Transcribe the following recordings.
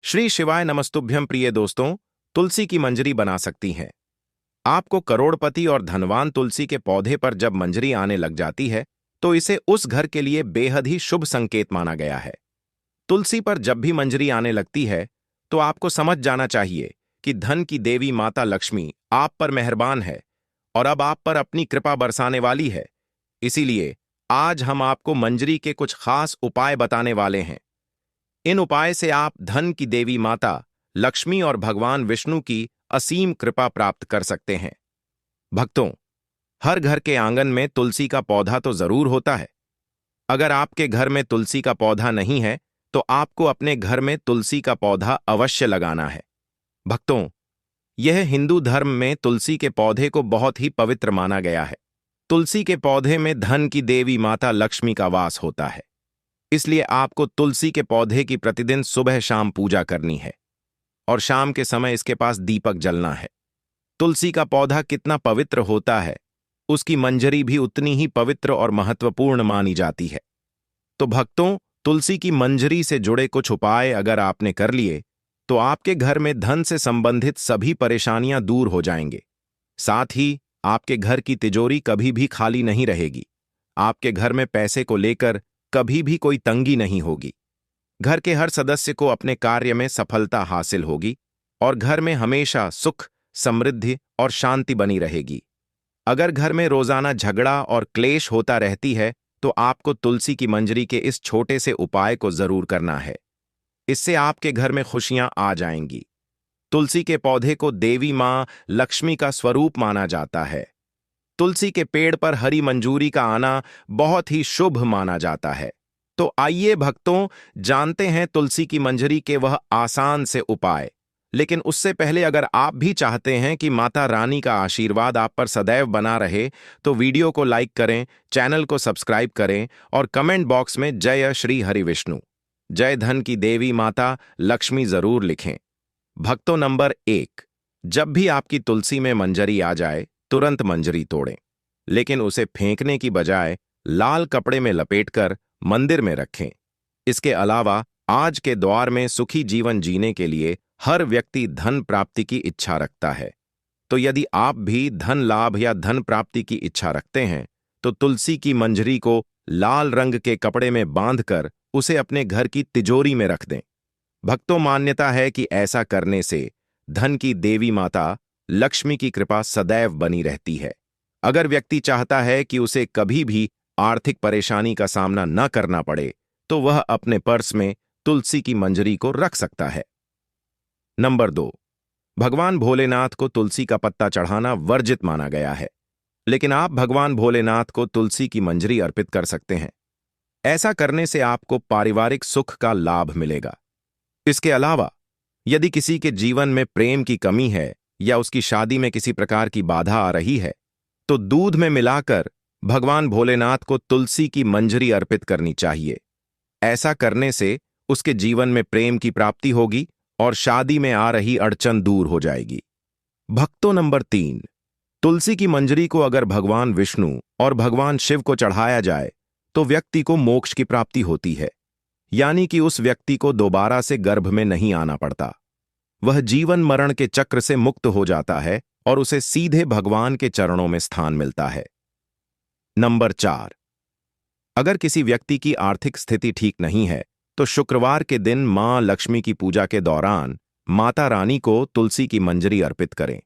श्री शिवाय नमस्तुभ्यं। प्रिय दोस्तों, तुलसी की मंजरी बना सकती हैं। आपको करोड़पति और धनवान तुलसी के पौधे पर जब मंजरी आने लग जाती है तो इसे उस घर के लिए बेहद ही शुभ संकेत माना गया है। तुलसी पर जब भी मंजरी आने लगती है तो आपको समझ जाना चाहिए कि धन की देवी माता लक्ष्मी आप पर मेहरबान है और अब आप पर अपनी कृपा बरसाने वाली है। इसीलिए आज हम आपको मंजरी के कुछ खास उपाय बताने वाले हैं। इन उपाय से आप धन की देवी माता लक्ष्मी और भगवान विष्णु की असीम कृपा प्राप्त कर सकते हैं। भक्तों, हर घर के आंगन में तुलसी का पौधा तो जरूर होता है। अगर आपके घर में तुलसी का पौधा नहीं है तो आपको अपने घर में तुलसी का पौधा अवश्य लगाना है। भक्तों, यह हिंदू धर्म में तुलसी के पौधे को बहुत ही पवित्र माना गया है। तुलसी के पौधे में धन की देवी माता लक्ष्मी का वास होता है। इसलिए आपको तुलसी के पौधे की प्रतिदिन सुबह शाम पूजा करनी है और शाम के समय इसके पास दीपक जलना है। तुलसी का पौधा कितना पवित्र होता है, उसकी मंजरी भी उतनी ही पवित्र और महत्वपूर्ण मानी जाती है। तो भक्तों, तुलसी की मंजरी से जुड़े कुछ उपाय अगर आपने कर लिए तो आपके घर में धन से संबंधित सभी परेशानियां दूर हो जाएंगे। साथ ही आपके घर की तिजोरी कभी भी खाली नहीं रहेगी। आपके घर में पैसे को लेकर कभी भी कोई तंगी नहीं होगी। घर के हर सदस्य को अपने कार्य में सफलता हासिल होगी और घर में हमेशा सुख, समृद्धि और शांति बनी रहेगी। अगर घर में रोजाना झगड़ा और क्लेश होता रहती है तो आपको तुलसी की मंजरी के इस छोटे से उपाय को जरूर करना है। इससे आपके घर में खुशियां आ जाएंगी। तुलसी के पौधे को देवी मां लक्ष्मी का स्वरूप माना जाता है। तुलसी के पेड़ पर हरी मंजूरी का आना बहुत ही शुभ माना जाता है। तो आइए भक्तों, जानते हैं तुलसी की मंजरी के वह आसान से उपाय। लेकिन उससे पहले अगर आप भी चाहते हैं कि माता रानी का आशीर्वाद आप पर सदैव बना रहे तो वीडियो को लाइक करें, चैनल को सब्सक्राइब करें और कमेंट बॉक्स में जय श्री हरि विष्णु, जय धन की देवी माता लक्ष्मी जरूर लिखें। भक्तों, नंबर 1, जब भी आपकी तुलसी में मंजरी आ जाए तुरंत मंजरी तोड़ें, लेकिन उसे फेंकने की बजाय लाल कपड़े में लपेटकर मंदिर में रखें। इसके अलावा आज के दौर में सुखी जीवन जीने के लिए हर व्यक्ति धन प्राप्ति की इच्छा रखता है। तो यदि आप भी धन लाभ या धन प्राप्ति की इच्छा रखते हैं तो तुलसी की मंजरी को लाल रंग के कपड़े में बांधकर उसे अपने घर की तिजोरी में रख दें। भक्तों, मान्यता है कि ऐसा करने से धन की देवी माता लक्ष्मी की कृपा सदैव बनी रहती है। अगर व्यक्ति चाहता है कि उसे कभी भी आर्थिक परेशानी का सामना न करना पड़े तो वह अपने पर्स में तुलसी की मंजरी को रख सकता है। नंबर 2, भगवान भोलेनाथ को तुलसी का पत्ता चढ़ाना वर्जित माना गया है, लेकिन आप भगवान भोलेनाथ को तुलसी की मंजरी अर्पित कर सकते हैं। ऐसा करने से आपको पारिवारिक सुख का लाभ मिलेगा। इसके अलावा यदि किसी के जीवन में प्रेम की कमी है या उसकी शादी में किसी प्रकार की बाधा आ रही है तो दूध में मिलाकर भगवान भोलेनाथ को तुलसी की मंजरी अर्पित करनी चाहिए। ऐसा करने से उसके जीवन में प्रेम की प्राप्ति होगी और शादी में आ रही अड़चन दूर हो जाएगी। भक्तों, नंबर 3, तुलसी की मंजरी को अगर भगवान विष्णु और भगवान शिव को चढ़ाया जाए तो व्यक्ति को मोक्ष की प्राप्ति होती है, यानी कि उस व्यक्ति को दोबारा से गर्भ में नहीं आना पड़ता। वह जीवन मरण के चक्र से मुक्त हो जाता है और उसे सीधे भगवान के चरणों में स्थान मिलता है। नंबर 4, अगर किसी व्यक्ति की आर्थिक स्थिति ठीक नहीं है तो शुक्रवार के दिन मां लक्ष्मी की पूजा के दौरान माता रानी को तुलसी की मंजरी अर्पित करें।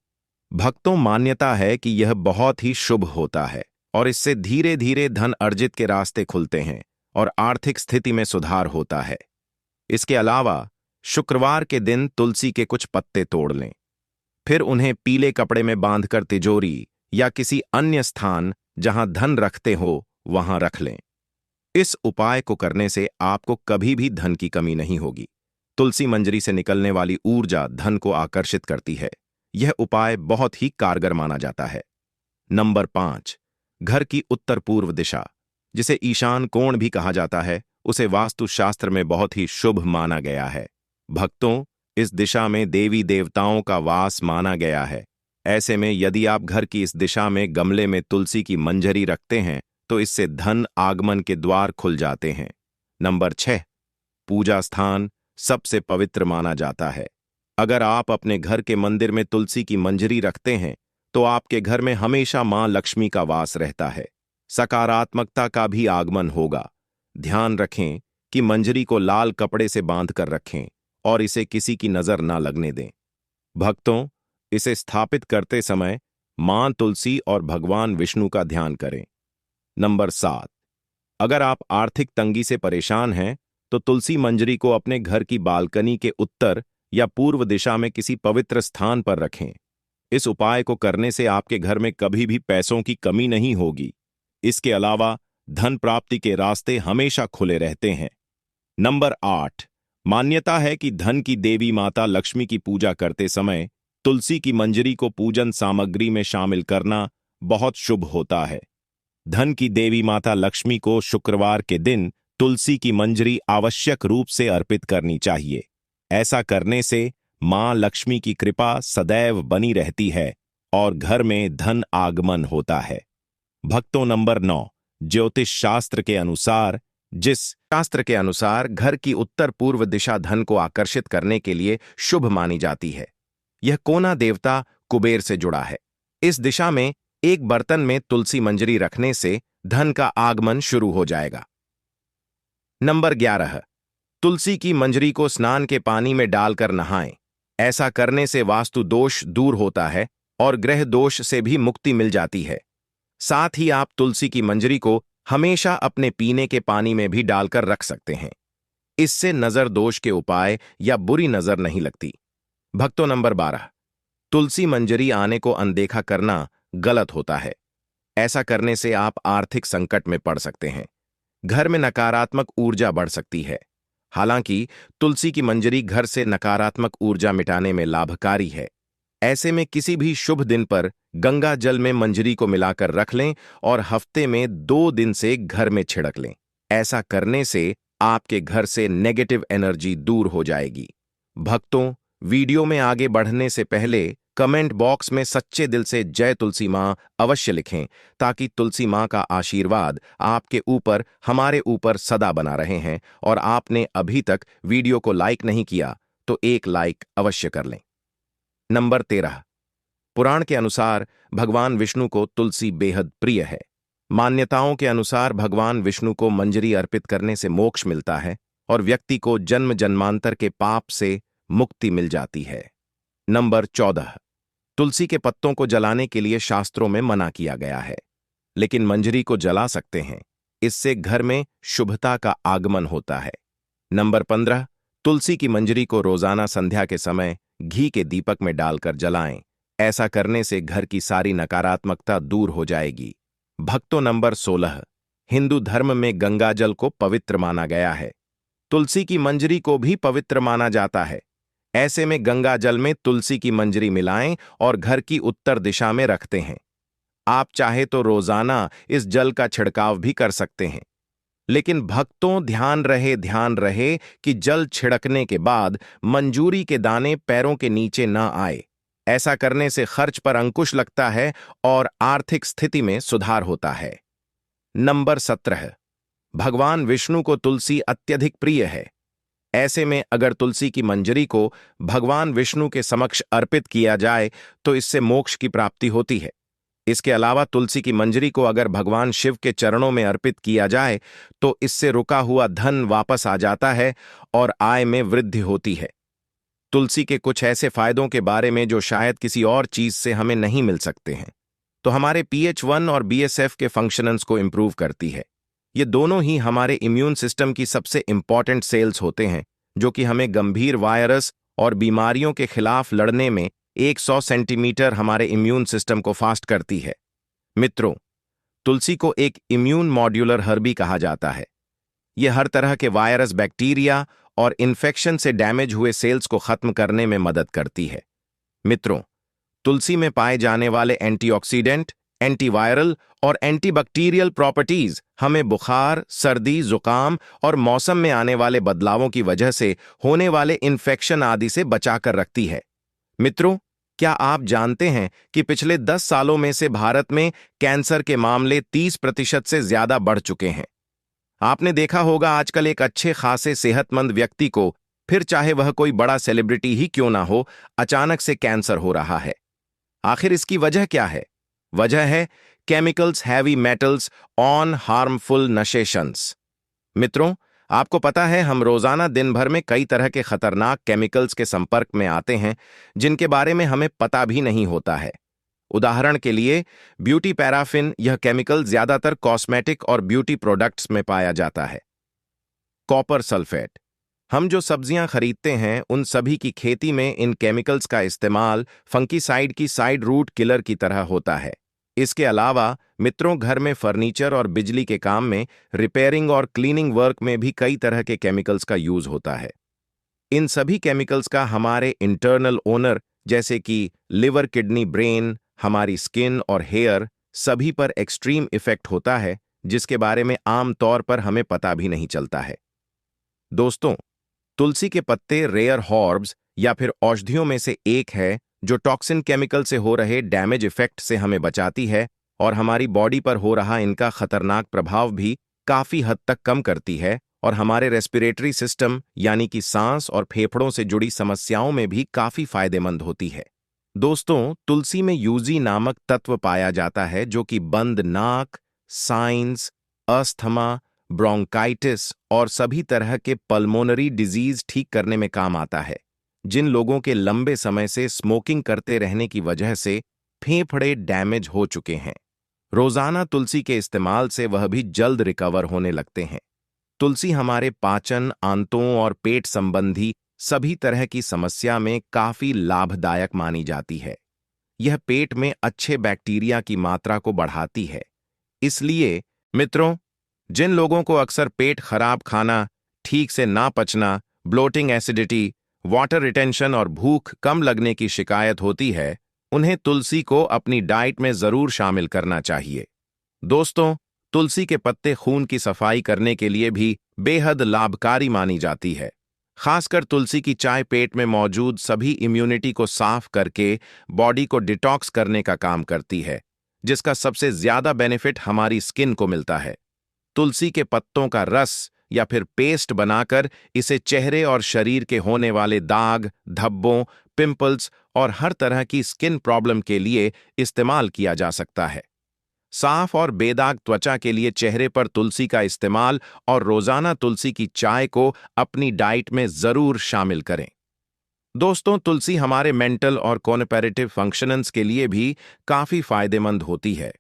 भक्तों, मान्यता है कि यह बहुत ही शुभ होता है और इससे धीरे धीरे धन अर्जित के रास्ते खुलते हैं और आर्थिक स्थिति में सुधार होता है। इसके अलावा शुक्रवार के दिन तुलसी के कुछ पत्ते तोड़ लें, फिर उन्हें पीले कपड़े में बांधकर तिजोरी या किसी अन्य स्थान जहां धन रखते हो वहां रख लें। इस उपाय को करने से आपको कभी भी धन की कमी नहीं होगी। तुलसी मंजरी से निकलने वाली ऊर्जा धन को आकर्षित करती है। यह उपाय बहुत ही कारगर माना जाता है। नंबर 5, घर की उत्तर पूर्व दिशा, जिसे ईशान कोण भी कहा जाता है, उसे वास्तुशास्त्र में बहुत ही शुभ माना गया है। भक्तों, इस दिशा में देवी देवताओं का वास माना गया है। ऐसे में यदि आप घर की इस दिशा में गमले में तुलसी की मंजरी रखते हैं तो इससे धन आगमन के द्वार खुल जाते हैं। नंबर 6, पूजा स्थान सबसे पवित्र माना जाता है। अगर आप अपने घर के मंदिर में तुलसी की मंजरी रखते हैं तो आपके घर में हमेशा मां लक्ष्मी का वास रहता है, सकारात्मकता का भी आगमन होगा। ध्यान रखें कि मंजरी को लाल कपड़े से बांध कर रखें और इसे किसी की नजर ना लगने दें। भक्तों, इसे स्थापित करते समय मां तुलसी और भगवान विष्णु का ध्यान करें। नंबर 7, अगर आप आर्थिक तंगी से परेशान हैं तो तुलसी मंजरी को अपने घर की बालकनी के उत्तर या पूर्व दिशा में किसी पवित्र स्थान पर रखें। इस उपाय को करने से आपके घर में कभी भी पैसों की कमी नहीं होगी। इसके अलावा धन प्राप्ति के रास्ते हमेशा खुले रहते हैं। नंबर 8, मान्यता है कि धन की देवी माता लक्ष्मी की पूजा करते समय तुलसी की मंजरी को पूजन सामग्री में शामिल करना बहुत शुभ होता है। धन की देवी माता लक्ष्मी को शुक्रवार के दिन तुलसी की मंजरी आवश्यक रूप से अर्पित करनी चाहिए। ऐसा करने से मां लक्ष्मी की कृपा सदैव बनी रहती है और घर में धन आगमन होता है। भक्तों, नंबर 9, ज्योतिष शास्त्र के अनुसार घर की उत्तर पूर्व दिशा धन को आकर्षित करने के लिए शुभ मानी जाती है। यह कोना देवता कुबेर से जुड़ा है। इस दिशा में एक बर्तन में तुलसी मंजरी रखने से धन का आगमन शुरू हो जाएगा। नंबर 11, तुलसी की मंजरी को स्नान के पानी में डालकर नहाएं। ऐसा करने से वास्तु दोष दूर होता है और ग्रह दोष से भी मुक्ति मिल जाती है। साथ ही आप तुलसी की मंजरी को हमेशा अपने पीने के पानी में भी डालकर रख सकते हैं। इससे नजर दोष के उपाय या बुरी नजर नहीं लगती। भक्तों, नंबर 12, तुलसी मंजरी आने को अनदेखा करना गलत होता है। ऐसा करने से आप आर्थिक संकट में पड़ सकते हैं। घर में नकारात्मक ऊर्जा बढ़ सकती है। हालांकि तुलसी की मंजरी घर से नकारात्मक ऊर्जा मिटाने में लाभकारी है। ऐसे में किसी भी शुभ दिन पर गंगा जल में मंजरी को मिलाकर रख लें और हफ्ते में 2 दिन से घर में छिड़क लें। ऐसा करने से आपके घर से नेगेटिव एनर्जी दूर हो जाएगी। भक्तों, वीडियो में आगे बढ़ने से पहले कमेंट बॉक्स में सच्चे दिल से जय तुलसी मां अवश्य लिखें, ताकि तुलसी मां का आशीर्वाद आपके ऊपर, हमारे ऊपर सदा बना रहे हैं। और आपने अभी तक वीडियो को लाइक नहीं किया तो एक लाइक अवश्य कर लें। नंबर 13, पुराण के अनुसार भगवान विष्णु को तुलसी बेहद प्रिय है। मान्यताओं के अनुसार भगवान विष्णु को मंजरी अर्पित करने से मोक्ष मिलता है और व्यक्ति को जन्म जन्मांतर के पाप से मुक्ति मिल जाती है। नंबर 14, तुलसी के पत्तों को जलाने के लिए शास्त्रों में मना किया गया है, लेकिन मंजरी को जला सकते हैं। इससे घर में शुभता का आगमन होता है। नंबर 15, तुलसी की मंजरी को रोजाना संध्या के समय घी के दीपक में डालकर जलाएं। ऐसा करने से घर की सारी नकारात्मकता दूर हो जाएगी। भक्तों, नंबर 16, हिंदू धर्म में गंगाजल को पवित्र माना गया है। तुलसी की मंजरी को भी पवित्र माना जाता है। ऐसे में गंगा जल में तुलसी की मंजरी मिलाएं और घर की उत्तर दिशा में रखते हैं। आप चाहे तो रोजाना इस जल का छिड़काव भी कर सकते हैं। लेकिन भक्तों, ध्यान रहे कि जल छिड़कने के बाद मंजूरी के दाने पैरों के नीचे न आए। ऐसा करने से खर्च पर अंकुश लगता है और आर्थिक स्थिति में सुधार होता है। नंबर 17, भगवान विष्णु को तुलसी अत्यधिक प्रिय है। ऐसे में अगर तुलसी की मंजरी को भगवान विष्णु के समक्ष अर्पित किया जाए तो इससे मोक्ष की प्राप्ति होती है। इसके अलावा तुलसी की मंजरी को अगर भगवान शिव के चरणों में अर्पित किया जाए तो इससे रुका हुआ धन वापस आ जाता है और आय में वृद्धि होती है। तुलसी के कुछ ऐसे फायदों के बारे में जो शायद किसी और चीज से हमें नहीं मिल सकते हैं, तो हमारे pH1 और BSF के फंक्शंस को इंप्रूव करती है। ये दोनों ही हमारे इम्यून सिस्टम की सबसे इंपॉर्टेंट सेल्स होते हैं, जो कि हमें गंभीर वायरस और बीमारियों के खिलाफ लड़ने में 100 सेंटीमीटर हमारे इम्यून सिस्टम को फास्ट करती है। मित्रों, तुलसी को एक इम्यून मॉड्यूलर हर्बी कहा जाता है। यह हर तरह के वायरस, बैक्टीरिया और इन्फेक्शन से डैमेज हुए सेल्स को खत्म करने में मदद करती है। मित्रों, तुलसी में पाए जाने वाले एंटीऑक्सीडेंट, एंटीवायरल और एंटीबैक्टीरियल प्रॉपर्टीज हमें बुखार, सर्दी, जुकाम और मौसम में आने वाले बदलावों की वजह से होने वाले इन्फेक्शन आदि से बचाकर रखती है। मित्रों, क्या आप जानते हैं कि पिछले 10 सालों में से भारत में कैंसर के मामले 30% से ज्यादा बढ़ चुके हैं? आपने देखा होगा आजकल एक अच्छे खासे सेहतमंद व्यक्ति को फिर चाहे वह कोई बड़ा सेलिब्रिटी ही क्यों ना हो, अचानक से कैंसर हो रहा है। आखिर इसकी वजह क्या है? वजह है chemicals, heavy metals, on harmful नशेशंस। मित्रों, आपको पता है हम रोजाना दिन भर में कई तरह के खतरनाक केमिकल्स के संपर्क में आते हैं जिनके बारे में हमें पता भी नहीं होता है। उदाहरण के लिए ब्यूटी पैराफिन, यह केमिकल ज्यादातर कॉस्मेटिक और ब्यूटी प्रोडक्ट्स में पाया जाता है। कॉपर सल्फेट, हम जो सब्जियां खरीदते हैं उन सभी की खेती में इन केमिकल्स का इस्तेमाल फंकीसाइड की साइड रूट किलर की तरह होता है। इसके अलावा मित्रों, घर में फर्नीचर और बिजली के काम में रिपेयरिंग और क्लीनिंग वर्क में भी कई तरह के केमिकल्स का यूज होता है। इन सभी केमिकल्स का हमारे इंटरनल ओनर जैसे कि लिवर, किडनी, ब्रेन, हमारी स्किन और हेयर सभी पर एक्सट्रीम इफेक्ट होता है, जिसके बारे में आम तौर पर हमें पता भी नहीं चलता है। दोस्तों, तुलसी के पत्ते रेयर हॉर्ब्स या फिर औषधियों में से एक है जो टॉक्सिन केमिकल से हो रहे डैमेज इफेक्ट से हमें बचाती है और हमारी बॉडी पर हो रहा इनका खतरनाक प्रभाव भी काफी हद तक कम करती है और हमारे रेस्पिरेटरी सिस्टम यानी कि सांस और फेफड़ों से जुड़ी समस्याओं में भी काफी फायदेमंद होती है। दोस्तों, तुलसी में यूजी नामक तत्व पाया जाता है जो कि बंद नाक, साइंस, अस्थमा, ब्रोंकाइटिस और सभी तरह के पल्मोनरी डिजीज ठीक करने में काम आता है। जिन लोगों के लंबे समय से स्मोकिंग करते रहने की वजह से फेफड़े डैमेज हो चुके हैं, रोजाना तुलसी के इस्तेमाल से वह भी जल्द रिकवर होने लगते हैं। तुलसी हमारे पाचन, आंतों और पेट संबंधी सभी तरह की समस्या में काफी लाभदायक मानी जाती है। यह पेट में अच्छे बैक्टीरिया की मात्रा को बढ़ाती है। इसलिए मित्रों, जिन लोगों को अक्सर पेट खराब, खाना ठीक से ना पचना, ब्लोटिंग, एसिडिटी, वाटर रिटेंशन और भूख कम लगने की शिकायत होती है, उन्हें तुलसी को अपनी डाइट में जरूर शामिल करना चाहिए। दोस्तों, तुलसी के पत्ते खून की सफाई करने के लिए भी बेहद लाभकारी मानी जाती है। खासकर तुलसी की चाय पेट में मौजूद सभी इम्यूनिटी को साफ करके बॉडी को डिटॉक्स करने का काम करती है, जिसका सबसे ज्यादा बेनिफिट हमारी स्किन को मिलता है। तुलसी के पत्तों का रस या फिर पेस्ट बनाकर इसे चेहरे और शरीर के होने वाले दाग, धब्बों, पिंपल्स और हर तरह की स्किन प्रॉब्लम के लिए इस्तेमाल किया जा सकता है। साफ और बेदाग त्वचा के लिए चेहरे पर तुलसी का इस्तेमाल और रोजाना तुलसी की चाय को अपनी डाइट में जरूर शामिल करें। दोस्तों, तुलसी हमारे मेंटल और कॉग्निटिव फंक्शंस के लिए भी काफी फायदेमंद होती है।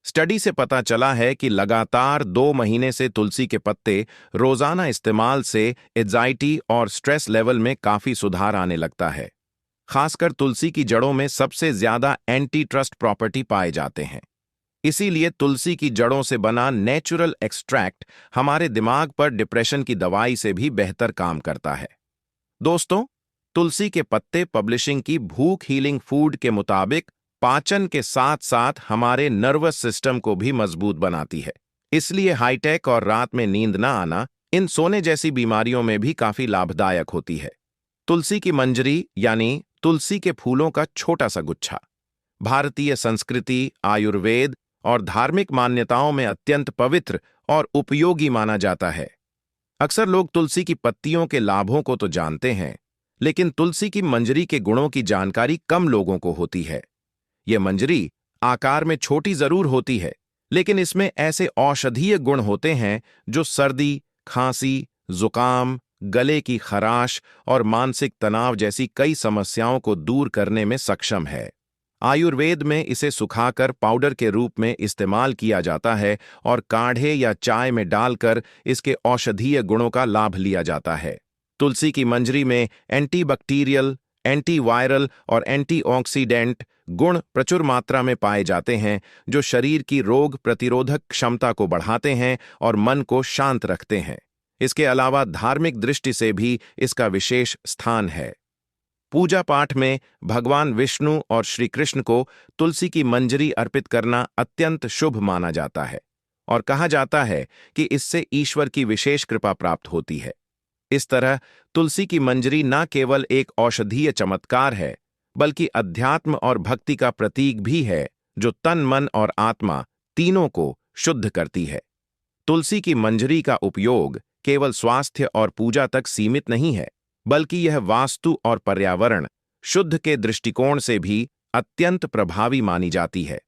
स्टडी से पता चला है कि लगातार 2 महीने से तुलसी के पत्ते रोजाना इस्तेमाल से एंजाइटी और स्ट्रेस लेवल में काफी सुधार आने लगता है। खासकर तुलसी की जड़ों में सबसे ज्यादा एंटी ट्रस्ट प्रॉपर्टी पाए जाते हैं। इसीलिए तुलसी की जड़ों से बना नेचुरल एक्सट्रैक्ट हमारे दिमाग पर डिप्रेशन की दवाई से भी बेहतर काम करता है। दोस्तों, तुलसी के पत्ते पब्लिशिंग की भूख हीलिंग फूड के मुताबिक पाचन के साथ साथ हमारे नर्वस सिस्टम को भी मजबूत बनाती है। इसलिए हाईटेक और रात में नींद ना आना इन सोने जैसी बीमारियों में भी काफी लाभदायक होती है। तुलसी की मंजरी यानी तुलसी के फूलों का छोटा सा गुच्छा भारतीय संस्कृति, आयुर्वेद और धार्मिक मान्यताओं में अत्यंत पवित्र और उपयोगी माना जाता है। अक्सर लोग तुलसी की पत्तियों के लाभों को तो जानते हैं, लेकिन तुलसी की मंजरी के गुणों की जानकारी कम लोगों को होती है। यह मंजरी आकार में छोटी जरूर होती है, लेकिन इसमें ऐसे औषधीय गुण होते हैं जो सर्दी, खांसी, जुकाम, गले की खराश और मानसिक तनाव जैसी कई समस्याओं को दूर करने में सक्षम है। आयुर्वेद में इसे सुखाकर पाउडर के रूप में इस्तेमाल किया जाता है और काढ़े या चाय में डालकर इसके औषधीय गुणों का लाभ लिया जाता है। तुलसी की मंजरी में एंटीबैक्टीरियल, एंटीवायरल और एंटीऑक्सीडेंट गुण प्रचुर मात्रा में पाए जाते हैं जो शरीर की रोग प्रतिरोधक क्षमता को बढ़ाते हैं और मन को शांत रखते हैं। इसके अलावा धार्मिक दृष्टि से भी इसका विशेष स्थान है। पूजा पाठ में भगवान विष्णु और श्री कृष्ण को तुलसी की मंजरी अर्पित करना अत्यंत शुभ माना जाता है और कहा जाता है कि इससे ईश्वर की विशेष कृपा प्राप्त होती है। इस तरह तुलसी की मंजरी न केवल एक औषधीय चमत्कार है, बल्कि अध्यात्म और भक्ति का प्रतीक भी है जो तन, मन और आत्मा तीनों को शुद्ध करती है। तुलसी की मंजरी का उपयोग केवल स्वास्थ्य और पूजा तक सीमित नहीं है, बल्कि यह वास्तु और पर्यावरण शुद्ध के दृष्टिकोण से भी अत्यंत प्रभावी मानी जाती है।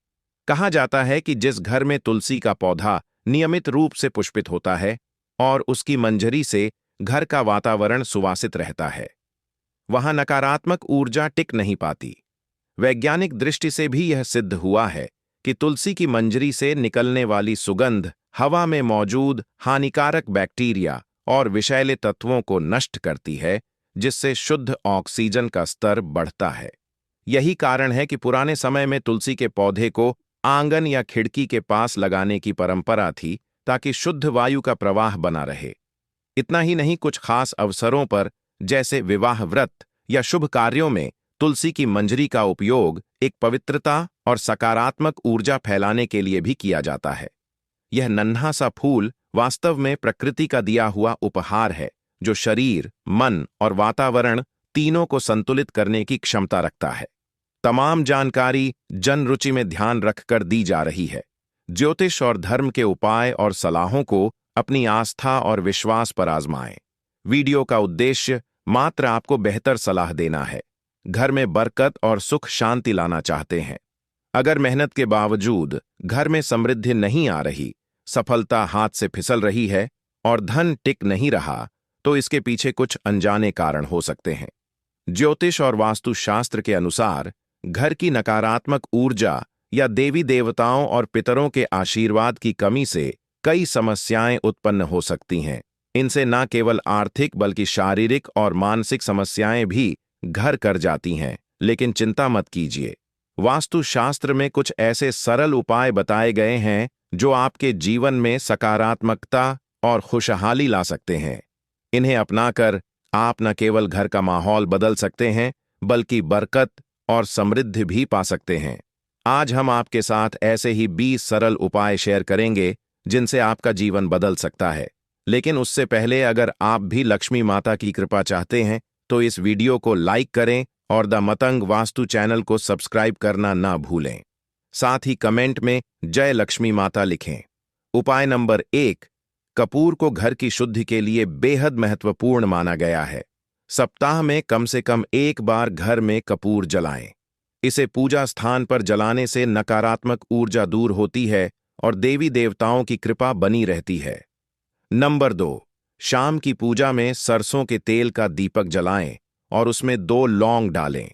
कहा जाता है कि जिस घर में तुलसी का पौधा नियमित रूप से पुष्पित होता है और उसकी मंजरी से घर का वातावरण सुवासित रहता है, वहां नकारात्मक ऊर्जा टिक नहीं पाती। वैज्ञानिक दृष्टि से भी यह सिद्ध हुआ है कि तुलसी की मंजरी से निकलने वाली सुगंध हवा में मौजूद हानिकारक बैक्टीरिया और विषैले तत्वों को नष्ट करती है, जिससे शुद्ध ऑक्सीजन का स्तर बढ़ता है। यही कारण है कि पुराने समय में तुलसी के पौधे को आंगन या खिड़की के पास लगाने की परंपरा थी, ताकि शुद्ध वायु का प्रवाह बना रहे। इतना ही नहीं, कुछ खास अवसरों पर जैसे विवाह व्रत या शुभ कार्यों में तुलसी की मंजरी का उपयोग एक पवित्रता और सकारात्मक ऊर्जा फैलाने के लिए भी किया जाता है। यह नन्हा सा फूल वास्तव में प्रकृति का दिया हुआ उपहार है, जो शरीर, मन और वातावरण तीनों को संतुलित करने की क्षमता रखता है। तमाम जानकारी जन रुचि में ध्यान रखकर दी जा रही है। ज्योतिष और धर्म के उपाय और सलाहों को अपनी आस्था और विश्वास पर आजमाएं। वीडियो का उद्देश्य मात्र आपको बेहतर सलाह देना है। घर में बरकत और सुख शांति लाना चाहते हैं। अगर मेहनत के बावजूद घर में समृद्धि नहीं आ रही, सफलता हाथ से फिसल रही है और धन टिक नहीं रहा, तो इसके पीछे कुछ अनजाने कारण हो सकते हैं। ज्योतिष और वास्तुशास्त्र के अनुसार घर की नकारात्मक ऊर्जा या देवी देवताओं और पितरों के आशीर्वाद की कमी से कई समस्याएं उत्पन्न हो सकती हैं। इनसे न केवल आर्थिक बल्कि शारीरिक और मानसिक समस्याएं भी घर कर जाती हैं। लेकिन चिंता मत कीजिए, वास्तुशास्त्र में कुछ ऐसे सरल उपाय बताए गए हैं जो आपके जीवन में सकारात्मकता और खुशहाली ला सकते हैं। इन्हें अपनाकर आप न केवल घर का माहौल बदल सकते हैं, बल्कि बरकत और समृद्धि भी पा सकते हैं। आज हम आपके साथ ऐसे ही 20 सरल उपाय शेयर करेंगे जिनसे आपका जीवन बदल सकता है। लेकिन उससे पहले, अगर आप भी लक्ष्मी माता की कृपा चाहते हैं तो इस वीडियो को लाइक करें और द मतंग वास्तु चैनल को सब्सक्राइब करना ना भूलें। साथ ही कमेंट में जय लक्ष्मी माता लिखें। उपाय नंबर 1, कपूर को घर की शुद्धि के लिए बेहद महत्वपूर्ण माना गया है। सप्ताह में कम से कम एक बार घर में कपूर जलाएं। इसे पूजा स्थान पर जलाने से नकारात्मक ऊर्जा दूर होती है और देवी देवताओं की कृपा बनी रहती है। नंबर 2, शाम की पूजा में सरसों के तेल का दीपक जलाएं और उसमें 2 लौंग डालें।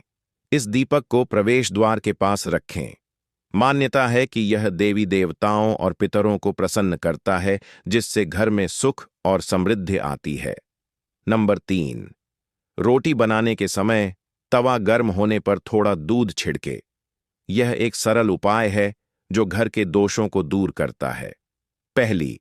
इस दीपक को प्रवेश द्वार के पास रखें। मान्यता है कि यह देवी देवताओं और पितरों को प्रसन्न करता है, जिससे घर में सुख और समृद्धि आती है। नंबर 3, रोटी बनाने के समय तवा गर्म होने पर थोड़ा दूध छिड़के। यह एक सरल उपाय है जो घर के दोषों को दूर करता है। पहली,